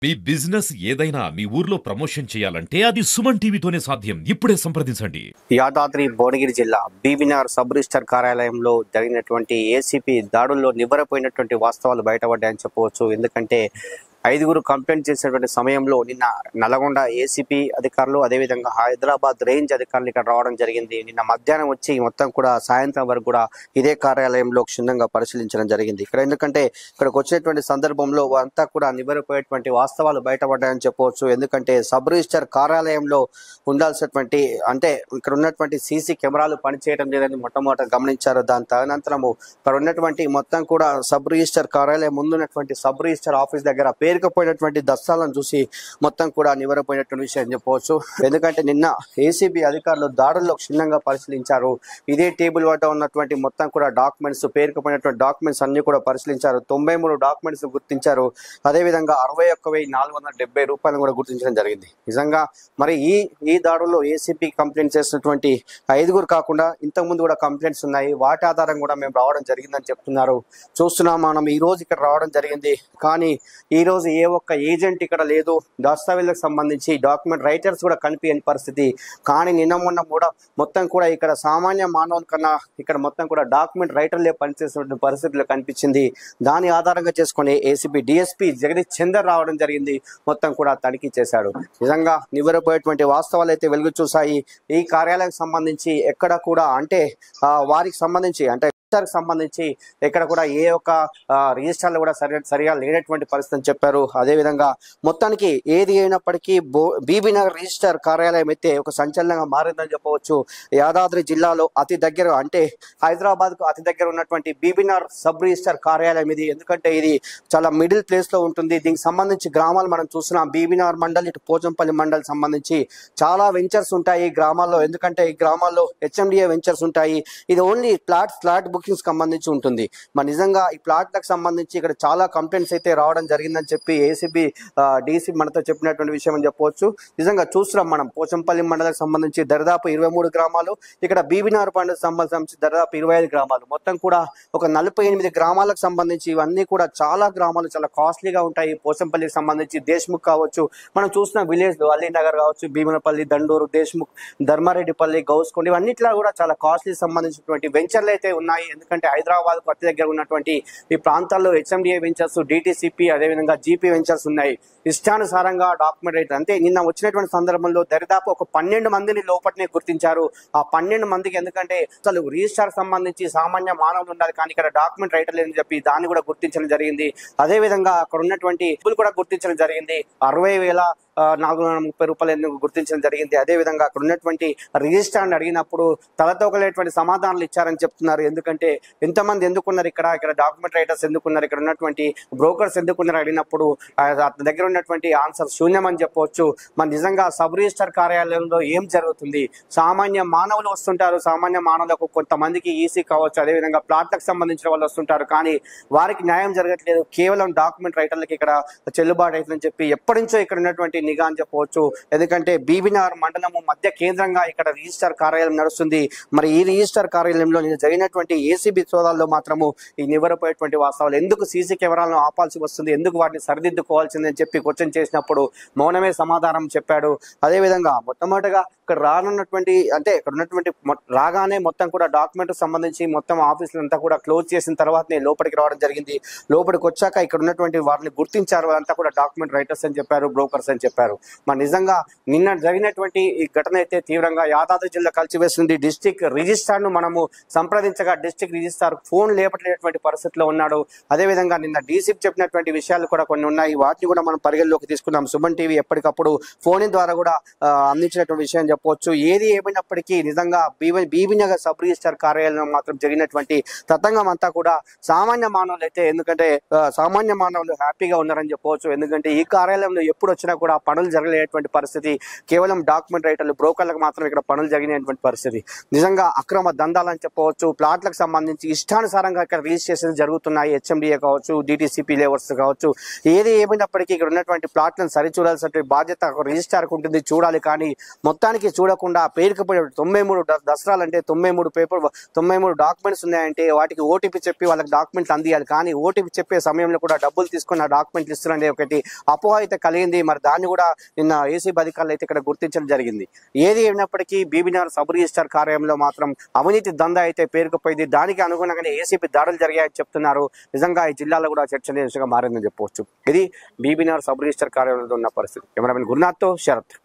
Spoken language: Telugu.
మీ బిజినెస్ ఏదైనా మీ ఊర్లో ప్రమోషన్ చేయాలంటే అది సుమన్ టీవీతోనే సాధ్యం. ఇప్పుడే సంప్రదించండి. యాదాద్రి భువనగిరి జిల్లా బీబీనగర్ సబ్ రిజిస్టర్ కార్యాలయంలో జరిగినటువంటి ఏసీపీ దాడుల్లో నివ్వెరపోయినటువంటి వాస్తవాలు బయటపడ్డాయని చెప్పవచ్చు. ఎందుకంటే 5గురు కంప్లైంట్ చేసినటువంటి సమయంలో నిన్న నల్గొండ ఏసీపీ అధికారులు అదేవిధంగా హైదరాబాద్ రేంజ్ అధికారులు ఇక్కడ రావడం జరిగింది. నిన్న మధ్యాహ్నం వచ్చి మొత్తం కూడా సాయంత్రం వరకు కూడా ఇదే కార్యాలయంలో క్షుణ్ణంగా పరిశీలించడం జరిగింది. ఎందుకంటే ఇక్కడికి వచ్చినటువంటి సందర్భంలో అంతా కూడా నివ్వెరపోయేటువంటి వాస్తవాలు బయటపడ్డాయని చెప్పవచ్చు. ఎందుకంటే సబ్ రిజిస్టర్ కార్యాలయంలో ఉండాల్సినటువంటి అంటే ఇక్కడ ఉన్నటువంటి సీసీ కెమెరాలు పనిచేయడం లేదని మొట్టమొదట గమనించారు. దాని తదనంతరము ఇక్కడ ఉన్నటువంటి మొత్తం కూడా సబ్ రిజిస్టర్ కార్యాలయం ముందున్నటువంటి సబ్ రిజిస్టర్ ఆఫీస్ దగ్గర పేరుకుపోయినటువంటి దస్తాలను చూసి మొత్తం కూడా నివ్వెరపోయినటువంటి విషయం చెప్పవచ్చు. ఎందుకంటే నిన్న ఏసీబీ అధికారులు దాడుల్లో క్షుణ్ణంగా పరిశీలించారు. ఇదే టేబుల్ వద్ద ఉన్నటువంటి మొత్తం కూడా డాక్యుమెంట్స్ పేరుకుపోయినటువంటి డాక్యుమెంట్స్ అన్ని కూడా పరిశీలించారు. 93 డాక్యుమెంట్స్ గుర్తించారు. అదేవిధంగా 61,470 రూపాయలను కూడా గుర్తించడం జరిగింది. నిజంగా మరి ఈ దాడుల్లో ఏసీపీ కంప్లైంట్ చేసినటువంటి 5గురు కాకుండా ఇంతకుముందు కూడా కంప్లైంట్స్ ఉన్నాయి. వాటి ఆధారం కూడా మేము రావడం జరిగిందని చెప్తున్నారు. చూస్తున్నాం మనం ఈ రోజు ఇక్కడ రావడం జరిగింది. కానీ ఈ రోజు ఏ ఒక్క ఏజెంట్ ఇక్కడ లేదు. దస్తావేజులకు సంబంధించి డాక్యుమెంట్ రైటర్స్ కూడా కనిపించని పరిస్థితి. కానీ నిన్న మొన్న కూడా మొత్తం కూడా ఇక్కడ సామాన్య మానవుల కన్నా ఇక్కడ మొత్తం కూడా డాక్యుమెంట్ రైటర్లే పనిచేసినటువంటి పరిస్థితులు కనిపించింది. దాని ఆధారంగా చేసుకుని ఏసీబీ డిఎస్పీ జగదీష్ చందర్ రావడం జరిగింది. మొత్తం కూడా తనిఖీ చేశాడు. నిజంగా నివ్వెరపోయేటువంటి వాస్తవాలు అయితే వెలుగు చూశాయి. ఈ కార్యాలయానికి సంబంధించి ఎక్కడ కూడా అంటే వారికి సంబంధించి అంటే సంబంధించి ఎక్కడ కూడా ఏ ఒక్క రిజిస్టర్లు కూడా సరిగా లేనటువంటి పరిస్థితి అని చెప్పారు. అదేవిధంగా మొత్తానికి ఏది అయినప్పటికీ బీబీనగర్ రిజిస్టర్ కార్యాలయం అయితే ఒక సంచలనంగా మారిందని చెప్పవచ్చు. యాదాద్రి జిల్లాలో అతి దగ్గర అంటే హైదరాబాద్ కు అతి దగ్గర ఉన్నటువంటి బీబీనగర్ సబ్ రిజిస్టర్ కార్యాలయం ఇది. ఎందుకంటే ఇది చాలా మిడిల్ ప్లేస్ లో ఉంటుంది. దీనికి సంబంధించి గ్రామాలు మనం చూస్తున్నాం. బీబీనగర్ మండల్ ఇటు పోచంపల్లి మండల్ సంబంధించి చాలా వెంచర్స్ ఉంటాయి ఈ గ్రామాల్లో. ఎందుకంటే ఈ గ్రామాల్లో హెచ్ఎండిఏ వెంచర్స్ ఉంటాయి. ఇది ఓన్లీ ఫ్లాట్ బుకింగ్స్ సంబంధించి ఉంటుంది. మరి నిజంగా ఈ ప్లాట్లకు సంబంధించి ఇక్కడ చాలా కంప్లైంట్స్ అయితే రావడం జరిగిందని చెప్పి ఏసీబీ డీసీ మనతో చెప్పినటువంటి విషయం అని చెప్పవచ్చు. నిజంగా చూస్తున్నాం మనం పోచంపల్లి మండలకు సంబంధించి దరిదాపు 23 గ్రామాలు, ఇక్కడ బీబీనగర్ మండలకు సంబంధించి దరిదాపు 25 గ్రామాలు, మొత్తం కూడా ఒక 48 గ్రామాలకు సంబంధించి ఇవన్నీ కూడా చాలా గ్రామాలు చాలా కాస్ట్లీగా ఉంటాయి. పోచంపల్లికి సంబంధించి దేశ్ముఖ్ కావచ్చు, మనం చూసిన విలేజ్ అలీనగర్ కావచ్చు, భీమనపల్లి, దండూరు, దేశ్ముఖ్, ధర్మారెడ్డిపల్లి, గౌస్కొండ ఇవన్నిట్లో కూడా చాలా కాస్ట్లీ సంబంధించినటువంటి వెంచర్లు అయితే ఉన్నాయి. ఎందుకంటే హైదరాబాద్ కు అతి దగ్గర ఉన్నటువంటి ఈ ప్రాంతాల్లో హెచ్ఎండిఏ వెంచర్స్, డిటిసిపి అదేవిధంగా జీపీ వెంచర్స్ ఉన్నాయి. ఇష్టానుసారంగా డాక్యుమెంట్ రైటర్ అంటే నిన్న వచ్చినటువంటి సందర్భంలో దరిదాపు ఒక 12 మందిని లోపలనే గుర్తించారు. ఆ 12 మందికి ఎందుకంటే అసలు రిజిస్టర్ సంబంధించి సామాన్య మానవులు ఉండాలి, కానీ ఇక్కడ డాక్యుమెంట్ రైటర్ లేదని చెప్పి దాన్ని కూడా గుర్తించడం జరిగింది. అదేవిధంగా అక్కడ ఉన్నటువంటి కూడా గుర్తించడం జరిగింది. 60,430 రూపాయలు గుర్తించడం జరిగింది. అదేవిధంగా అక్కడ ఉన్నటువంటి రిజిస్టర్ అడిగినప్పుడు తలతోకలేటువంటి సమాధానాలు ఇచ్చారని చెప్తున్నారు. ఎందుకంటే ఎంతమంది ఎందుకున్నారు ఇక్కడ డాక్యుమెంట్ రైటర్స్ ఎందుకున్నారు, ఇక్కడ ఉన్నటువంటి బ్రోకర్స్ ఎందుకున్నారు అడిగినప్పుడు దగ్గర ఉన్నటువంటి ఆన్సర్ శూన్యం అని చెప్పవచ్చు. మరి నిజంగా సబ్ రిజిస్టర్ కార్యాలయంలో ఏం జరుగుతుంది? సామాన్య మానవులు వస్తుంటారు. సామాన్య మానవులకు కొంతమందికి ఈసీ కావచ్చు, అదేవిధంగా ప్లాట్లకు సంబంధించిన వాళ్ళు వస్తుంటారు. కానీ వారికి న్యాయం జరగట్లేదు. కేవలం డాక్యుమెంట్ రైటర్లకి ఇక్కడ చెల్లుబాటు అవుతుందని చెప్పి ఎప్పటి నుంచో ఇక్కడ ఉన్నటువంటి నిఘా అని చెప్పవచ్చు. ఎందుకంటే బీబీనగర్ మండలము మధ్య కేంద్రంగా ఇక్కడ రిజిస్టర్ కార్యాలయం నడుస్తుంది. మరి ఈ రిజిస్టర్ కార్యాలయంలో జరిగినటువంటి ఏసీబీ సోదాల్లో మాత్రము ఈ నివ్వెరపోయేటువంటి వాస్తవాలు ఎందుకు సీసీ కెమెరాలను ఆపాల్సి వస్తుంది, ఎందుకు వాటిని సరిదిద్దుకోవాల్సిందని చెప్పి క్వశ్చన్ చేసినప్పుడు మౌనమే సమాధానం చెప్పాడు. అదేవిధంగా మొట్టమొదటిగా ఇక్కడ రానున్నటువంటి అంటే ఇక్కడ ఉన్నటువంటి రాగానే మొత్తం కూడా డాక్యుమెంట్ సంబంధించి మొత్తం ఆఫీసులు అంతా కూడా క్లోజ్ చేసిన తర్వాతనే లోపలికి రావడం జరిగింది. లోపలికి వచ్చాక ఇక్కడ ఉన్నటువంటి వారిని గుర్తించారు. అంతా కూడా డాక్యుమెంట్ రైటర్స్ అని చెప్పారు, బ్రోకర్స్ అని చెప్పారు. మరి నిజంగా నిన్న జరిగినటువంటి ఈ ఘటన అయితే తీవ్రంగా యాదాద్రి జిల్లా కలిసివేస్తుంది. డిస్ట్రిక్ట్ రిజిస్ట్రార్ ను మనము సంప్రదించగా డిస్ట్రిక్ట్ రిజిస్ట్రార్ ఫోన్ లేపట్లేనటువంటి పరిస్థితిలో ఉన్నాడు. అదేవిధంగా నిన్న డీసీపీ చెప్పినటువంటి విషయాలు కూడా కొన్ని ఉన్నాయి. వాటిని కూడా మనం పరిగణలోకి తీసుకున్నాం. సుమన్ టీవీ ఎప్పటికప్పుడు ఫోన్ ద్వారా కూడా అందించినటువంటి విషయం చెప్పవచ్చు. ఏది ఏమైనప్పటికీ నిజంగా బీబీనగర్ సబ్ రిజిస్టర్ కార్యాలయంలో మాత్రం జరిగినటువంటి తతంగం అంతా కూడా సామాన్య మానవులు అయితే ఎందుకంటే సామాన్య మానవులు హ్యాపీగా ఉన్నారని చెప్పవచ్చు. ఎందుకంటే ఈ కార్యాలయంలో ఎప్పుడు వచ్చినా కూడా పనులు జరగలేనటువంటి పరిస్థితి. కేవలం డాక్యుమెంట్ రైటర్లు, బ్రోకర్లకు మాత్రం ఇక్కడ పనులు జరిగినటువంటి పరిస్థితి. నిజంగా అక్రమ దందాలని చెప్పవచ్చు. ప్లాట్లకు సంబంధించి ఇష్టానుసారంగా ఇక్కడ రిజిస్ట్రేషన్ జరుగుతున్నాయి. హెచ్ఎండిఏ కావచ్చు, డిటిసిపి లేవర్స్ కావచ్చు. ఏది ఏమైనప్పటికీ ఇక్కడ ఉన్నటువంటి ప్లాట్లను సరిచూడాల్సినటువంటి బాధ్యత రిజిస్ట్రార్కు ఉంటుంది, చూడాలి. కానీ మొత్తానికి దానికి చూడకుండా పేరుకపోయే 93 దసరాలు అంటే 93 డాక్యుమెంట్స్ ఉన్నాయంటే వాటికి ఓటీపీ చెప్పి వాళ్ళకి డాక్యుమెంట్లు అందియాలి. కానీ ఓటీపీ చెప్పే సమయంలో కూడా డబ్బులు తీసుకున్న డాక్యుమెంట్లు ఇస్తున్నారనే ఒకటి అపోహ అయితే కలిగింది. మరి దాన్ని కూడా నిన్న ఏసీబీ అధికారులు అయితే ఇక్కడ గుర్తించడం జరిగింది. ఏది అయినప్పటికీ బీబీనగర్ సబ్ రిజిస్టర్ కార్యాలయంలో మాత్రం అవినీతి దందా అయితే పేరుకుపోయింది. దానికి అనుగుణంగానే ఏసీబీ దాడులు జరిగాయని చెప్తున్నారు. నిజంగా ఈ జిల్లాలో కూడా చర్చనీయాంశంగా మారిందని చెప్పవచ్చు. ఇది బీబీనగర్ సబ్ రిజిస్టర్ కార్యాలయంలో ఉన్న పరిస్థితి. కెమెరామెన్ గురునాథ్తో శరత్.